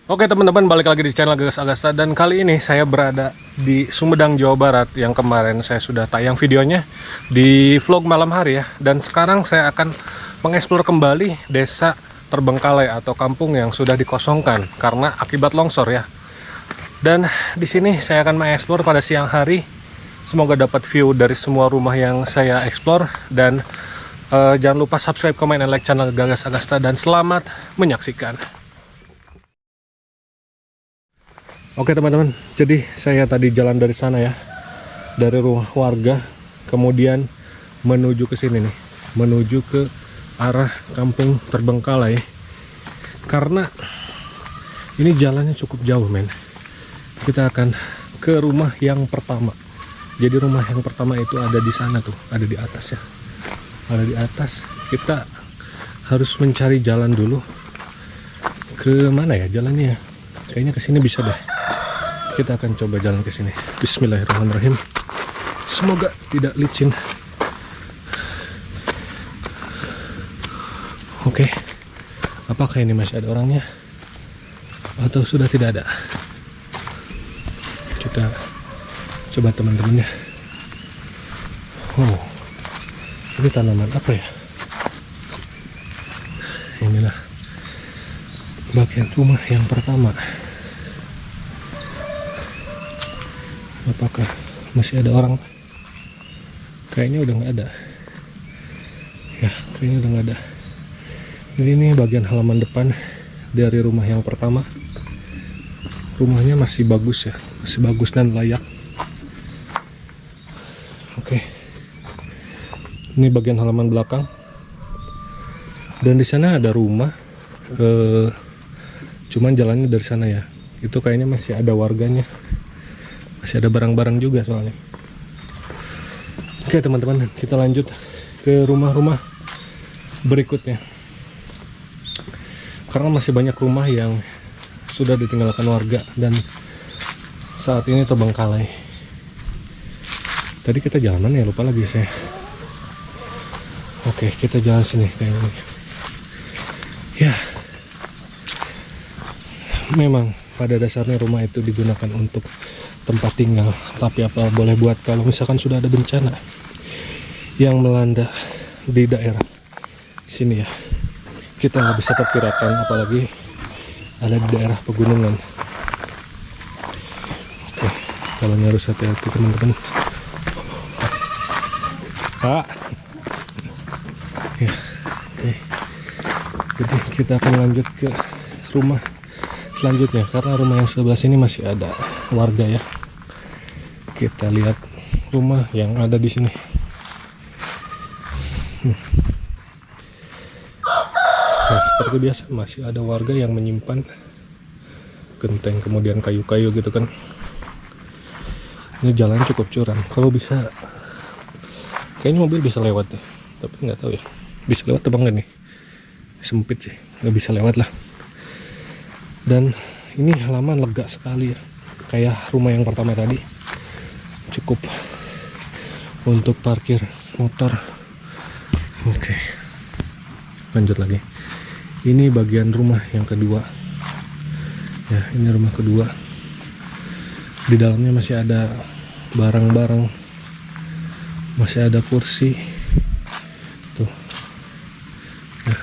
Oke teman-teman, balik lagi di channel Gagas Agasta, dan kali ini saya berada di Sumedang, Jawa Barat, yang kemarin saya sudah tayang videonya di vlog malam hari ya. Dan sekarang saya akan mengeksplor kembali desa terbengkalai atau kampung yang sudah dikosongkan karena akibat longsor ya. Dan di sini saya akan mengeksplor pada siang hari. Semoga dapat view dari semua rumah yang saya eksplor. Dan jangan lupa subscribe, komen, dan like channel Gagas Agasta, dan selamat menyaksikan. Oke teman-teman, jadi saya tadi jalan dari sana ya, dari rumah warga, kemudian menuju ke sini nih, menuju ke arah kampung terbengkalai, karena ini jalannya cukup jauh men. Kita akan ke rumah yang pertama. Jadi rumah yang pertama itu ada di sana tuh, ada di atas ya, ada di atas. Kita harus mencari jalan dulu. Ke mana ya jalannya ya? Kayaknya ke sini bisa deh. Kita akan coba jalan ke sini. Bismillahirrahmanirrahim. Semoga tidak licin. Oke. Apakah ini masih ada orangnya? Atau sudah tidak ada? Kita coba teman-teman ya. Oh. Ini tanaman apa ya? Inilah bagian rumah yang pertama. Apakah masih ada orang? Kayaknya udah nggak ada. Ya, kayaknya udah nggak ada. Jadi ini bagian halaman depan dari rumah yang pertama. Rumahnya masih bagus ya, masih bagus dan layak. Oke. Ini bagian halaman belakang. Dan di sana ada rumah. Cuman jalannya dari sana ya. Itu kayaknya masih ada warganya. Masih ada barang-barang juga soalnya. Oke teman-teman, kita lanjut ke rumah-rumah berikutnya. Karena masih banyak rumah yang sudah ditinggalkan warga dan saat ini terbengkalai. Tadi kita jalan mana ya? Lupa lagi saya. Oke, kita jalan sini kayaknya. Ya. Memang pada dasarnya rumah itu digunakan untuk tempat tinggal, tapi apa boleh buat kalau misalkan sudah ada bencana yang melanda di daerah sini ya, kita nggak bisa perkirakan, apalagi ada di daerah pegunungan. Oke, kalau harus hati-hati teman-teman. Pak ya, oke. Jadi kita akan lanjut ke rumah selanjutnya, karena rumah yang sebelah sini masih ada warga ya. Kita lihat rumah yang ada di sini. Nah, seperti biasa masih ada warga yang menyimpan genteng, kemudian kayu-kayu gitu kan. Ini jalan cukup curam. Kalau bisa, kayaknya mobil bisa lewat deh, tapi nggak tahu ya. Bisa lewat atau enggak nih? Sempit sih, nggak bisa lewat lah. Dan ini halaman lega sekali ya, kayak rumah yang pertama tadi. Cukup untuk parkir motor. Oke, lanjut lagi. Ini bagian rumah yang kedua ya, ini rumah kedua. Di dalamnya masih ada barang-barang, masih ada kursi tuh. Nah,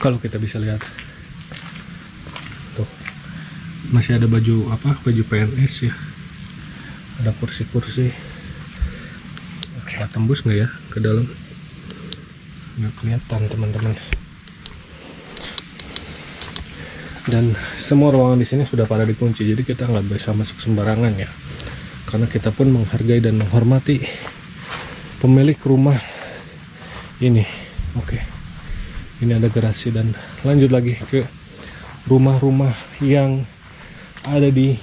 kalau kita bisa lihat tuh, masih ada baju baju PNS ya. Ada kursi-kursi. Tembus nggak ya ke dalam? Nggak kelihatan teman-teman. Dan semua ruangan di sini sudah pada dikunci, jadi kita nggak bisa masuk sembarangan ya. Karena kita pun menghargai dan menghormati pemilik rumah ini. Oke. Ini ada garasi, dan lanjut lagi ke rumah-rumah yang ada di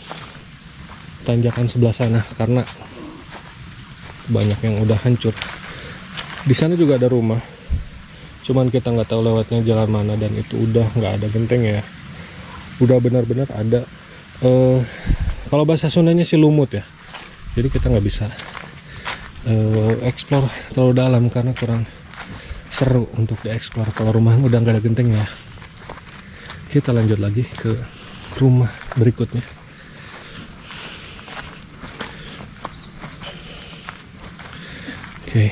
tanjakan sebelah sana, karena banyak yang udah hancur. Di sana juga ada rumah, cuman kita nggak tahu lewatnya jalan mana, dan itu udah nggak ada genteng ya. Udah benar-benar ada kalau bahasa Sundanya sih lumut ya. Jadi kita nggak bisa explore terlalu dalam karena kurang seru untuk dieksplor kalau rumah udah nggak ada genteng ya. Kita lanjut lagi ke rumah berikutnya. Oke.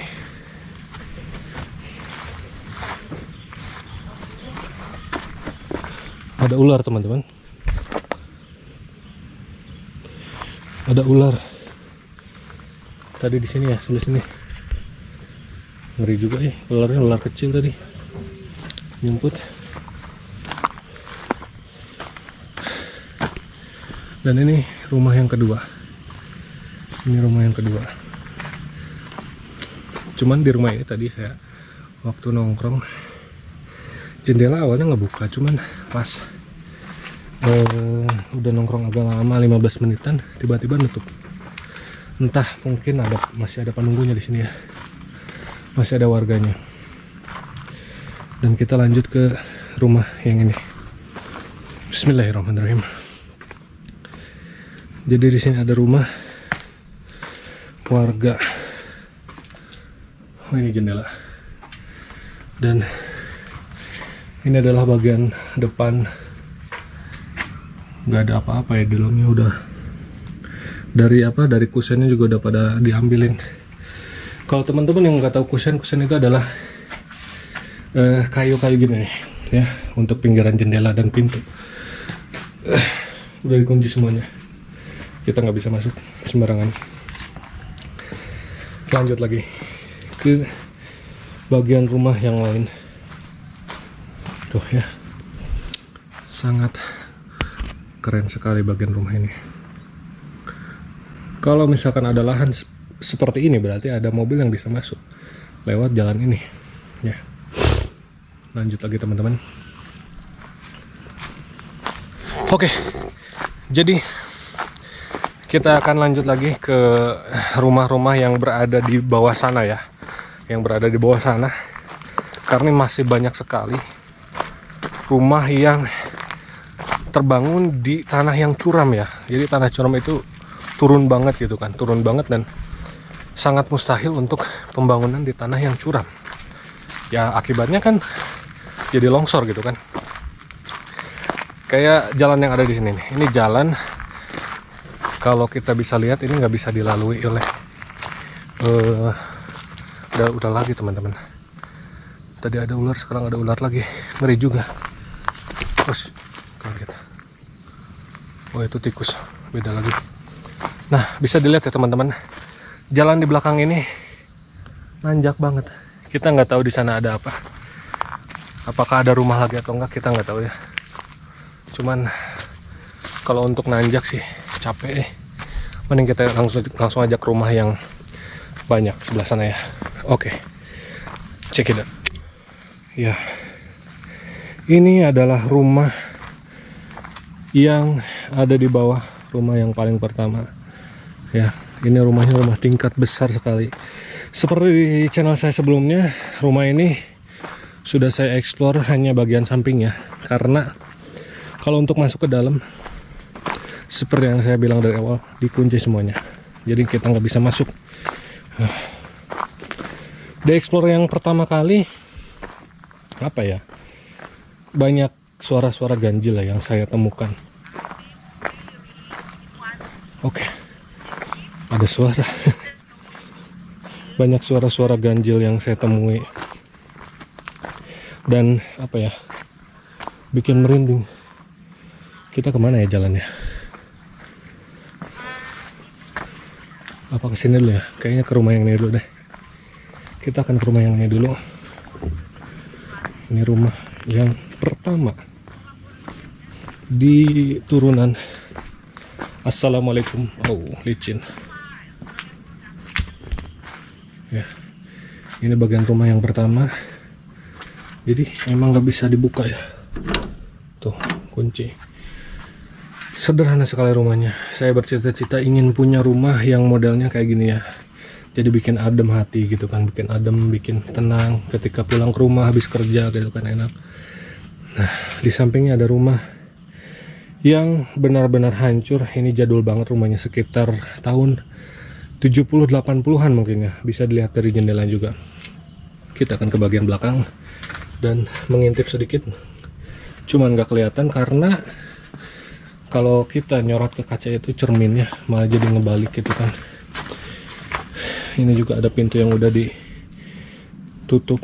Ada ular teman-teman. Ada ular. Tadi di sini ya, sebelah sini. Ngeri juga ya, ularnya ular kecil tadi. Nyumput. Dan ini rumah yang kedua. Ini rumah yang kedua. Cuman di rumah ini tadi saya waktu nongkrong, jendela awalnya nggak buka, cuman pas udah nongkrong agak lama 15 menitan tiba-tiba nutup. Entah mungkin masih ada penunggunya di sini ya, masih ada warganya. Dan kita lanjut ke rumah yang ini. Bismillahirrahmanirrahim. Jadi di sini ada rumah warga. Oh, ini jendela. Dan ini adalah bagian depan. Nggak ada apa-apa ya di dalamnya, udah dari kusennya juga udah pada diambilin. Kalau teman-teman yang nggak tahu kusen itu adalah kayu-kayu gini nih ya, untuk pinggiran jendela dan pintu. Udah dikunci semuanya, kita nggak bisa masuk sembarangan. Lanjut lagi ke bagian rumah yang lain. Tuh ya, sangat keren sekali bagian rumah ini. Kalau misalkan ada lahan seperti ini, berarti ada mobil yang bisa masuk lewat jalan ini ya. Lanjut lagi teman-teman. Oke, jadi kita akan lanjut lagi ke rumah-rumah yang berada di bawah sana ya, karena masih banyak sekali rumah yang terbangun di tanah yang curam ya. Jadi tanah curam itu turun banget gitu kan, dan sangat mustahil untuk pembangunan di tanah yang curam ya. Akibatnya kan jadi longsor gitu kan. Kayak jalan yang ada di sini nih. Ini jalan, kalau kita bisa lihat ini nggak bisa dilalui oleh udah lagi teman-teman. Tadi ada ular, sekarang ada ular lagi, ngeri juga. Terus kaget. Oh itu tikus, beda lagi. Nah bisa dilihat ya teman-teman, jalan di belakang ini nanjak banget. Kita nggak tahu di sana ada apa. Apakah ada rumah lagi atau enggak, kita nggak tahu ya. Cuman kalau untuk nanjak sih capek. Mending kita langsung ajak ke rumah yang banyak sebelah sana ya. Oke, check it out. Ya, ini adalah rumah yang ada di bawah rumah yang paling pertama ya. Ini rumahnya rumah tingkat besar sekali. Seperti di channel saya sebelumnya, rumah ini sudah saya explore hanya bagian sampingnya, karena kalau untuk masuk ke dalam, seperti yang saya bilang dari awal, dikunci semuanya. Jadi kita nggak bisa masuk. Di explore yang pertama kali, apa ya, banyak suara-suara ganjil lah yang saya temukan. Oke, ada suara. Banyak suara-suara ganjil yang saya temui. Dan apa ya, bikin merinding. Kita kemana ya jalannya? Apa kesini dulu ya? Kayaknya ke rumah yang ini dulu deh. Kita akan ke rumah yang ini dulu. Ini rumah yang pertama di turunan. Assalamualaikum. Oh, licin. Ya, ini bagian rumah yang pertama. Jadi emang nggak bisa dibuka ya. Tuh, kunci. Sederhana sekali rumahnya. Saya bercita-cita ingin punya rumah yang modelnya kayak gini ya. Jadi bikin adem hati gitu kan, bikin adem, bikin tenang ketika pulang ke rumah habis kerja gitu kan, enak. Nah, di sampingnya ada rumah yang benar-benar hancur. Ini jadul banget rumahnya, sekitar tahun 70-80-an mungkin ya. Bisa dilihat dari jendela juga. Kita akan ke bagian belakang dan mengintip sedikit. Cuman nggak kelihatan karena kalau kita nyorot ke kaca itu cerminnya malah jadi ngebalik gitu kan. Ini juga ada pintu yang udah ditutup.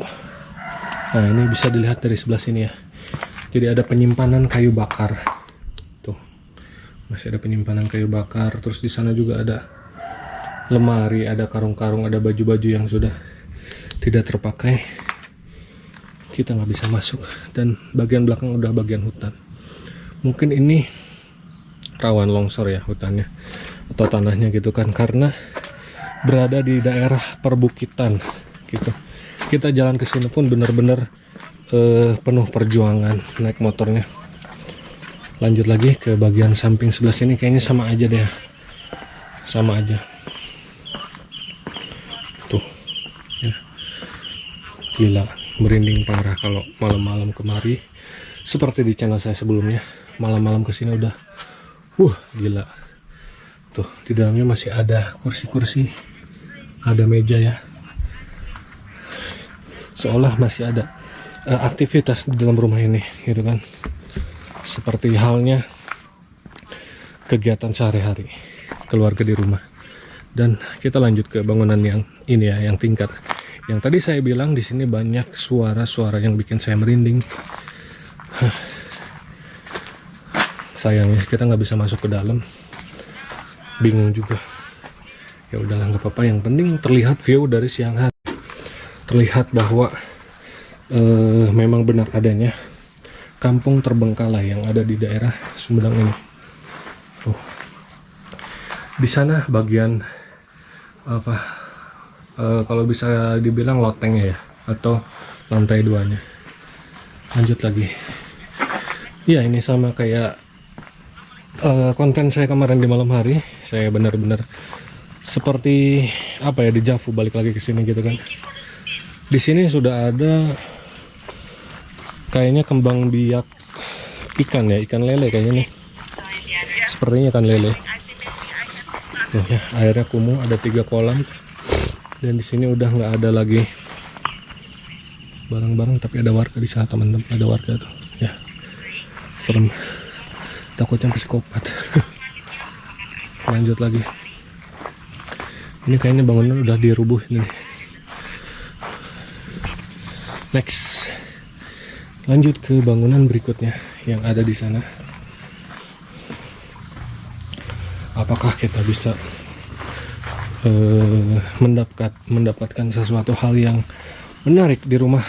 Nah ini bisa dilihat dari sebelah sini ya, jadi ada penyimpanan kayu bakar tuh, masih ada penyimpanan kayu bakar. Terus di sana juga ada lemari, ada karung-karung, ada baju-baju yang sudah tidak terpakai. Kita nggak bisa masuk, dan bagian belakang udah bagian hutan. Mungkin ini rawan longsor ya hutannya atau tanahnya gitu kan, karena berada di daerah perbukitan gitu. Kita jalan ke sini pun bener-bener penuh perjuangan naik motornya. Lanjut lagi ke bagian samping sebelah sini, kayaknya sama aja deh, sama aja tuh ya. Gila, merinding parah kalau malam-malam kemari. Seperti di channel saya sebelumnya, malam-malam kesini udah gila tuh. Di dalamnya masih ada kursi-kursi, ada meja ya, seolah masih ada aktivitas di dalam rumah ini gitu kan, seperti halnya kegiatan sehari-hari keluarga di rumah. Dan kita lanjut ke bangunan yang ini ya, yang tingkat. Yang tadi saya bilang di sini banyak suara-suara yang bikin saya merinding. Sayangnya kita nggak bisa masuk ke dalam, bingung juga. Ya udahlah, nggak apa-apa, yang penting terlihat view dari siang hari, terlihat bahwa memang benar adanya kampung terbengkalai yang ada di daerah Sumedang ini. Di sana bagian apa, kalau bisa dibilang lotengnya ya, atau lantai 2-nya. Lanjut lagi ya, ini sama kayak konten saya kemarin di malam hari. Saya benar-benar seperti apa ya, dejavu balik lagi ke sini gitu kan. Di sini sudah ada kayaknya kembang biak ikan ya, ikan lele kayaknya nih. Sepertinya ikan lele. Tuh ya, airnya kumuh, ada 3 kolam. Dan di sini udah nggak ada lagi barang-barang, tapi ada warga di sana teman-teman, ada warga tuh ya. Serem, takutnya psikopat. Lanjut lagi, ini kayaknya bangunan udah dirubuhin nih. Next, lanjut ke bangunan berikutnya yang ada di sana. Apakah kita bisa mendapatkan sesuatu hal yang menarik di rumah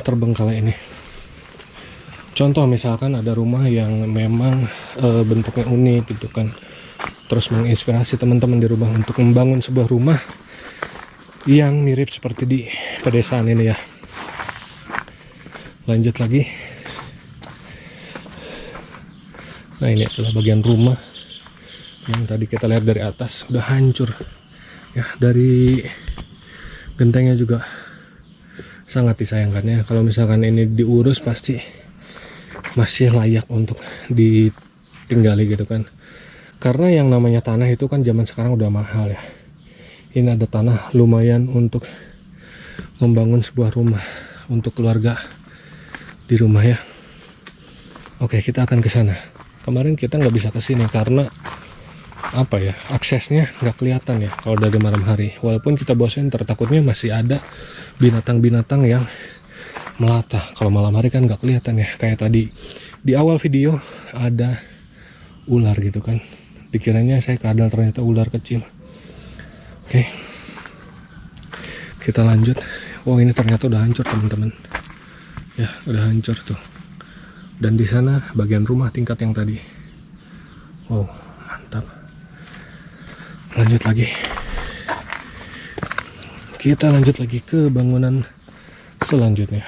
terbengkalai ini? Contoh misalkan ada rumah yang memang bentuknya unik gitu kan, terus menginspirasi teman-teman di rumah untuk membangun sebuah rumah yang mirip seperti di pedesaan ini ya. Lanjut lagi. Nah ini adalah bagian rumah yang tadi kita lihat dari atas udah hancur ya. Dari gentengnya juga sangat disayangkan ya. Kalau misalkan ini diurus pasti masih layak untuk ditinggali gitu kan. Karena yang namanya tanah itu kan zaman sekarang udah mahal ya. Ini ada tanah lumayan untuk membangun sebuah rumah untuk keluarga di rumah ya. Oke, kita akan ke sana. Kemarin kita nggak bisa ke sini karena apa ya, aksesnya nggak kelihatan ya kalau dari malam hari. Walaupun kita bawa senter, takutnya masih ada binatang-binatang yang melata. Kalau malam hari kan nggak kelihatan ya. Kayak tadi di awal video ada ular gitu kan, dikiranya saya kadal, ternyata ular kecil. Oke, kita lanjut. Wow, ini ternyata udah hancur teman-teman ya, udah hancur tuh. Dan di sana bagian rumah tingkat yang tadi. Wow, mantap. Lanjut lagi, kita lanjut lagi ke bangunan selanjutnya.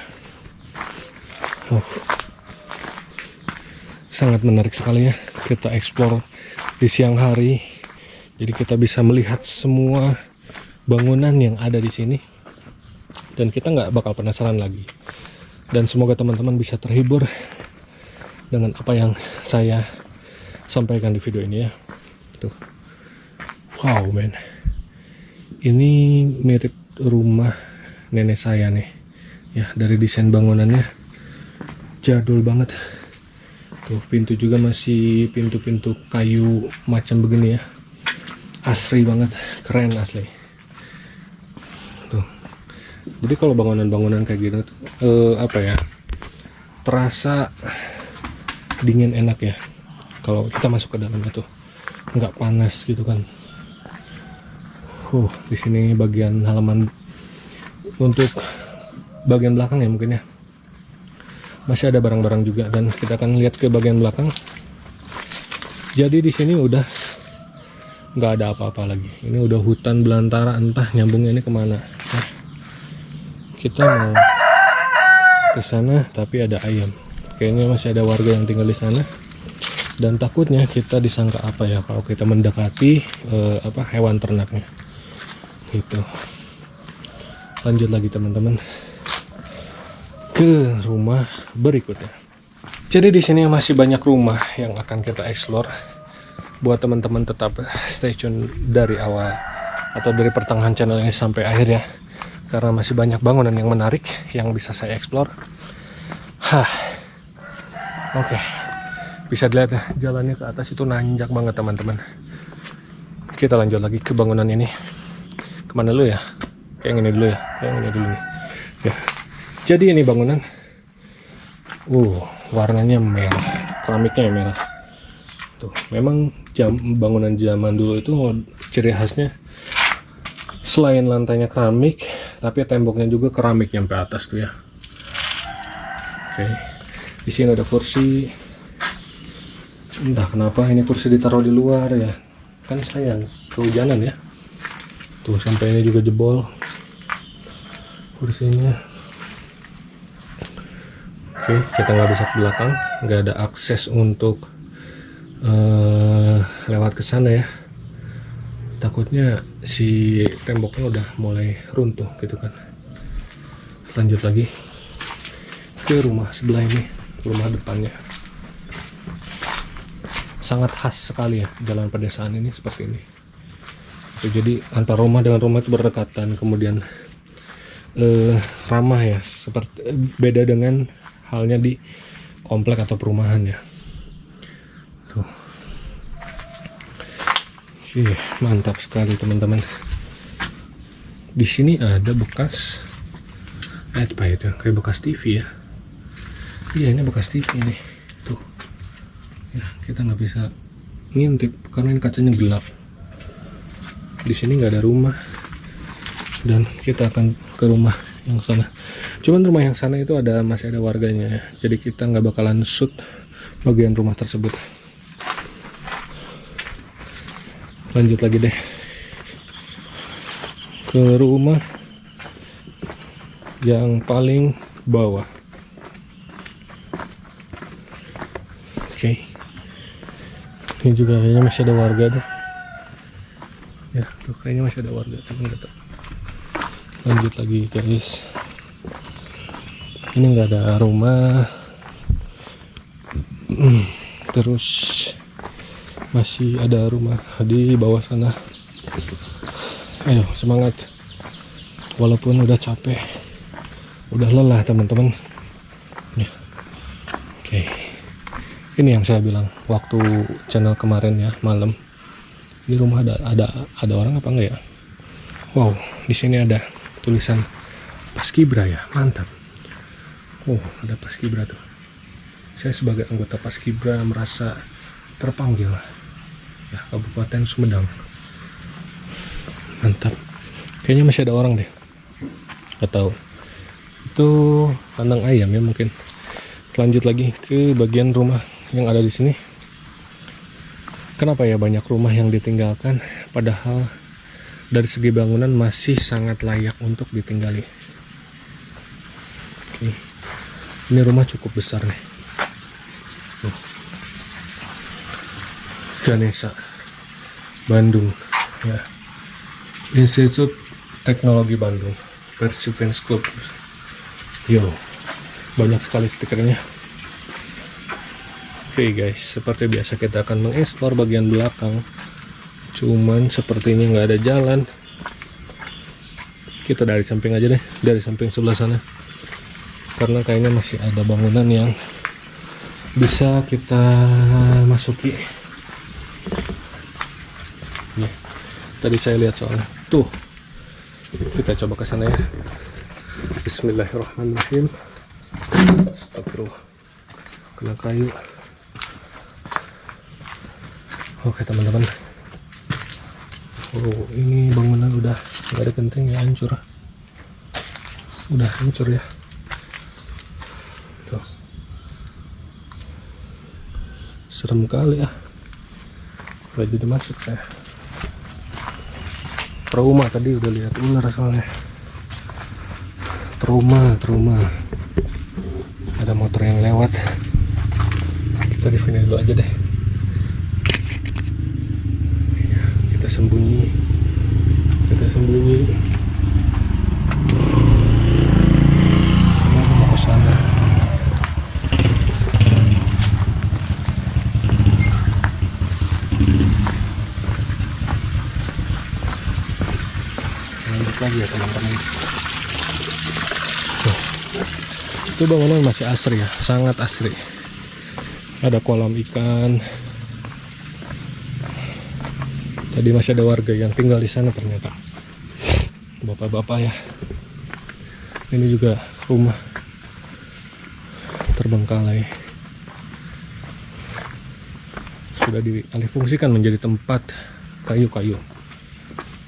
Sangat menarik sekali ya, kita explore di siang hari. Jadi kita bisa melihat semua bangunan yang ada di sini, dan kita nggak bakal penasaran lagi. Dan semoga teman-teman bisa terhibur dengan apa yang saya sampaikan di video ini ya. Tuh, wow men, ini mirip rumah nenek saya nih ya. Dari desain bangunannya jadul banget, Tuh, pintu juga masih pintu-pintu kayu macam begini ya. Asri banget, keren asli. Tuh. Jadi kalau bangunan-bangunan kayak gitu apa ya? Terasa dingin enak ya. Kalau kita masuk ke dalamnya tuh nggak panas gitu kan. Di sini bagian halaman untuk bagian belakang ya mungkin ya. Masih ada barang-barang juga dan kita akan lihat ke bagian belakang. Jadi di sini udah nggak ada apa-apa lagi. Ini udah hutan belantara, entah nyambungnya ini kemana. Nah, kita mau ke sana tapi ada ayam. Kayaknya masih ada warga yang tinggal di sana. Dan takutnya kita disangka apa ya kalau kita mendekati hewan ternaknya. Gitu. Lanjut lagi teman-teman ke rumah berikutnya. Jadi di sini masih banyak rumah yang akan kita explore. Buat teman-teman tetap stay tune dari awal atau dari pertengahan channel ini sampai akhir ya. Karena masih banyak bangunan yang menarik yang bisa saya explore. Oke. Bisa dilihat ya, jalannya ke atas itu nanjak banget teman-teman. Kita lanjut lagi ke bangunan ini. Kemana dulu ya? Kayak ini dulu ya. Yang ini dulu nih. Ya. Jadi ini bangunan, warnanya merah, keramiknya merah. Tuh, memang bangunan zaman dulu itu ciri khasnya selain lantainya keramik, tapi temboknya juga keramik sampai atas tuh ya. Oke, di sini ada kursi. Entah kenapa ini kursi ditaruh di luar ya, kan sayang kehujanan ya. Tuh sampai ini juga jebol kursinya. Oke, kita nggak bisa ke belakang, nggak ada akses untuk lewat ke sana ya. Takutnya si temboknya udah mulai runtuh gitu kan. Lanjut lagi ke rumah sebelah ini, rumah depannya. Sangat khas sekali ya jalan pedesaan ini seperti ini. Jadi antara rumah dengan rumah itu berdekatan, kemudian ramah ya, seperti beda dengan halnya di komplek atau perumahan ya. Tuh. Oke, mantap sekali teman-teman. Di sini ada bekas apa itu? Kayak bekas TV ya. Iya, ini bekas TV nih. Tuh. Ya, kita nggak bisa ngintip karena ini kacanya gelap. Di sini nggak ada rumah. Dan kita akan ke rumah yang sana. Cuman rumah yang sana itu masih ada warganya ya. Jadi kita nggak bakalan shoot bagian rumah tersebut. Lanjut lagi deh ke rumah yang paling bawah. Oke. Ini juga kayaknya masih ada warga deh. Ya, tuh kayaknya masih ada warga, tapi nggak tahu. Lanjut lagi guys. Ini nggak ada rumah. Terus masih ada rumah di bawah sana. Ayo semangat. Walaupun udah capek, udah lelah teman-teman. Ya. Oke. Ini yang saya bilang waktu channel kemarin ya, malam. Ini rumah ada orang apa enggak ya? Wow, di sini ada tulisan Paskibra ya, mantap. Ada Paskibra tuh. Saya sebagai anggota Paskibra merasa terpanggil ya, Kabupaten Sumedang. Mantap. Kayaknya masih ada orang deh. Gak tahu. Itu kandang ayam ya mungkin. Lanjut lagi ke bagian rumah yang ada di sini. Kenapa ya banyak rumah yang ditinggalkan padahal dari segi bangunan masih sangat layak untuk ditinggali. Oke. Ini rumah cukup besar nih. Ganesha Bandung ya. Institut Teknologi Bandung, Persib Fans Club. Yo, banyak sekali stikernya. Oke guys, seperti biasa kita akan mengeksplor bagian belakang. Cuman sepertinya nggak ada jalan. Kita dari samping aja deh, dari samping sebelah sana. Karena kayaknya masih ada bangunan yang bisa kita masuki. Ya, tadi saya lihat soalnya tuh, kita coba ke sana ya. Bismillahirrahmanirrahim. Astagfirullah, kena kayu. Oke teman-teman, oh ini bangunan udah nggak ada genteng ya, hancur, udah hancur ya. Tuh, serem kali ya, nggak jadi masuk saya. Trauma tadi udah lihat ular soalnya. Trauma. Ada motor yang lewat. Kita di sini dulu aja deh. Ya, kita sembunyi. Mau ke sana. Lanjut lagi ya teman-teman. Itu bangunan masih asri ya, sangat asri. Ada kolam ikan. Tadi masih ada warga yang tinggal di sana ternyata. Bapak-bapak ya. Ini juga rumah terbengkalai. Sudah dialihfungsikan menjadi tempat kayu-kayu.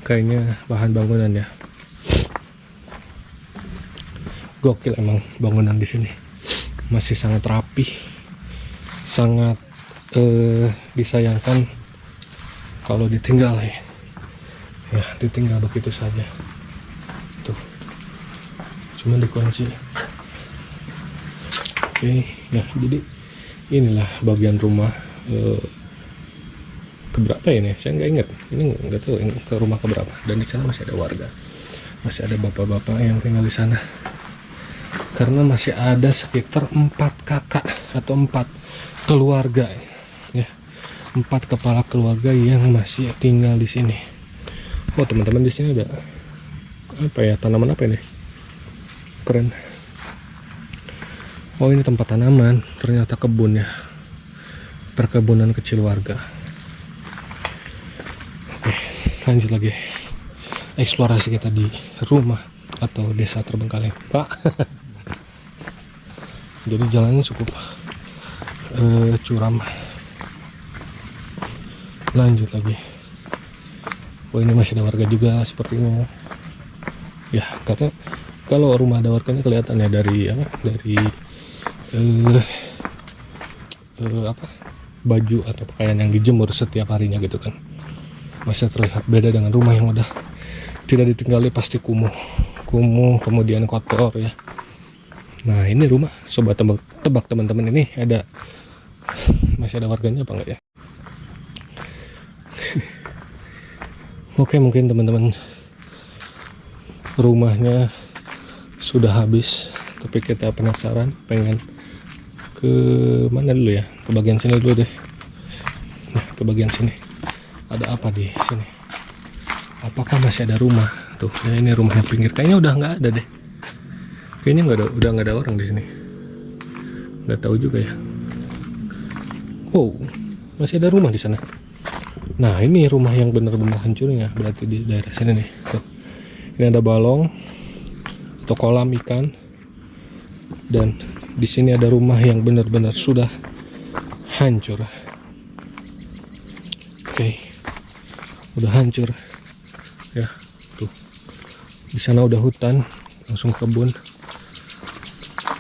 Kayaknya bahan bangunan ya. Gokil emang bangunan di sini, masih sangat rapi, sangat disayangkan kalau ditinggal ya, ditinggal begitu saja. Tuh, cuma dikunci. Oke, nah jadi inilah bagian rumah keberapa ini? Saya nggak ingat. Ini nggak tahu ke rumah keberapa. Dan di sana masih ada warga, masih ada bapak-bapak yang tinggal di sana. Karena masih ada sekitar 4 kakak atau 4 keluarga ya, 4 kepala keluarga yang masih tinggal di sini. Oh teman-teman, di sini ada apa ya, tanaman apa ini? Keren. Oh ini tempat tanaman, ternyata kebun ya, perkebunan kecil warga. Oke, lanjut lagi eksplorasi kita di rumah atau desa terbengkalai, Pak. Jadi jalannya cukup curam. Lanjut lagi. Oh ini masih ada warga juga sepertinya. Ya karena kalau rumah ada warganya kelihatan ya dari apa? Dari baju atau pakaian yang dijemur setiap harinya gitu kan. Masih terlihat beda dengan rumah yang udah tidak ditinggali, pasti kumuh kemudian kotor ya. Nah ini rumah, coba tebak teman-teman, ini masih ada warganya apa enggak ya? Oke, mungkin teman-teman rumahnya sudah habis, tapi kita penasaran, pengen ke mana dulu ya? Ke bagian sini dulu deh. Nah ke bagian sini ada apa di sini? Apakah masih ada rumah? Tuh ya, ini rumahnya pinggir, kayaknya udah nggak ada deh. Kayaknya udah nggak ada orang di sini. Nggak tahu juga ya. Wow, masih ada rumah di sana. Nah ini rumah yang benar-benar hancurnya, berarti di daerah sini nih. Tuh. Ini ada balong atau kolam ikan, dan di sini ada rumah yang benar-benar sudah hancur. Oke, udah hancur. Ya, tuh. Di sana udah hutan, langsung kebun.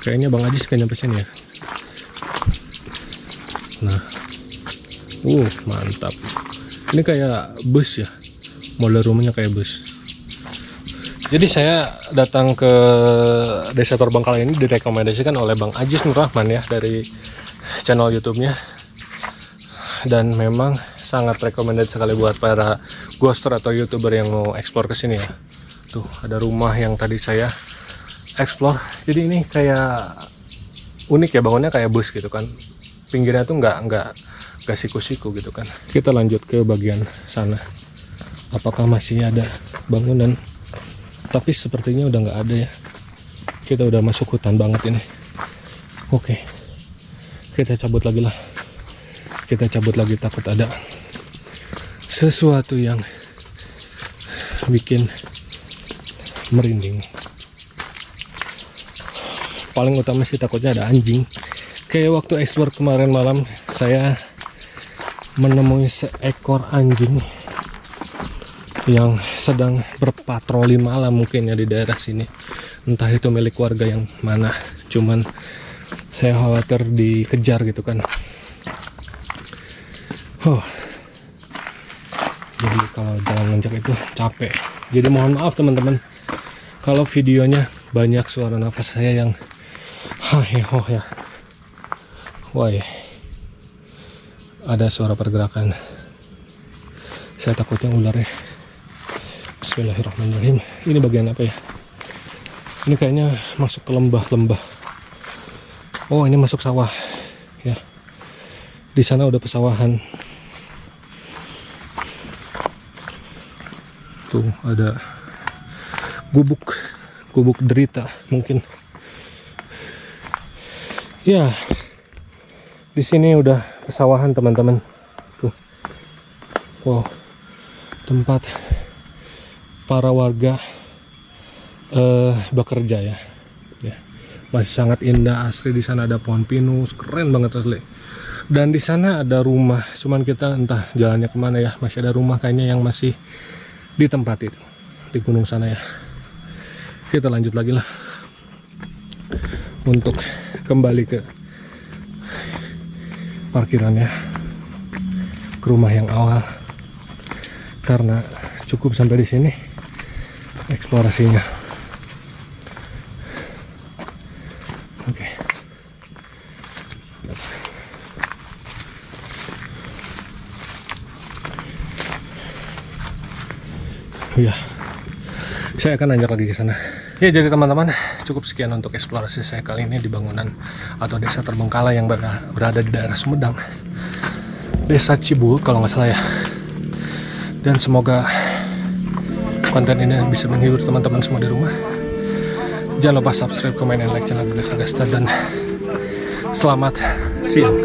Kayaknya Bang Ajis kan nyampe sini ya. Nah, mantap. Ini kayak bus ya, model rumahnya kayak bus. Jadi saya datang ke desa terbengkalai ini direkomendasikan oleh Bang Ajis Nur Rahman ya, dari channel YouTube-nya. Dan memang sangat recommended sekali buat para ghoster atau YouTuber yang mau explore ke sini ya. Tuh, ada rumah yang tadi saya explore. Jadi ini kayak unik ya, bangunnya kayak bus gitu kan. Pinggirnya tuh nggak siku-siku gitu kan. Kita lanjut ke bagian sana. Apakah masih ada bangunan? Tapi sepertinya udah nggak ada ya. Kita udah masuk hutan banget ini. Oke. Kita cabut lagi lah. Kita cabut lagi, takut ada sesuatu yang bikin merinding. Paling utama sih takutnya ada anjing. Kayak waktu explore kemarin malam, saya menemui seekor anjing yang sedang berpatroli malam mungkin ya di daerah sini. Entah itu milik warga yang mana, cuman saya khawatir dikejar gitu kan. Jadi kalau jalan nanjak itu capek. Jadi mohon maaf teman-teman kalau videonya banyak suara nafas saya yang haheho ya. Wah, ada suara pergerakan. Saya takutnya ular ya. Bismillahirrahmanirrahim. Ini bagian apa ya? Ini kayaknya masuk ke lembah-lembah. Oh, ini masuk sawah ya. Di sana udah pesawahan. Tuh ada gubuk derita mungkin. Ya, di sini udah pesawahan teman-teman. Tuh, wow, tempat para warga bekerja ya. Masih sangat indah asli. Di sana ada pohon pinus, keren banget asli. Dan di sana ada rumah, cuman kita entah jalannya kemana ya. Masih ada rumah kayaknya yang masih di tempat itu, di gunung sana ya. Kita lanjut lagi lah untuk kembali ke parkirannya, ke rumah yang awal, karena cukup sampai di sini eksplorasinya. Oke. Ya, saya akan lanjut lagi ke sana. Ya, jadi teman-teman, cukup sekian untuk eksplorasi saya kali ini di bangunan atau desa terbengkalai yang berada di daerah Sumedang, Desa Cibul kalau nggak salah ya. Dan semoga konten ini bisa menghibur teman-teman semua di rumah. Jangan lupa subscribe, komen, dan like channel Gegas Agasta, dan selamat siang.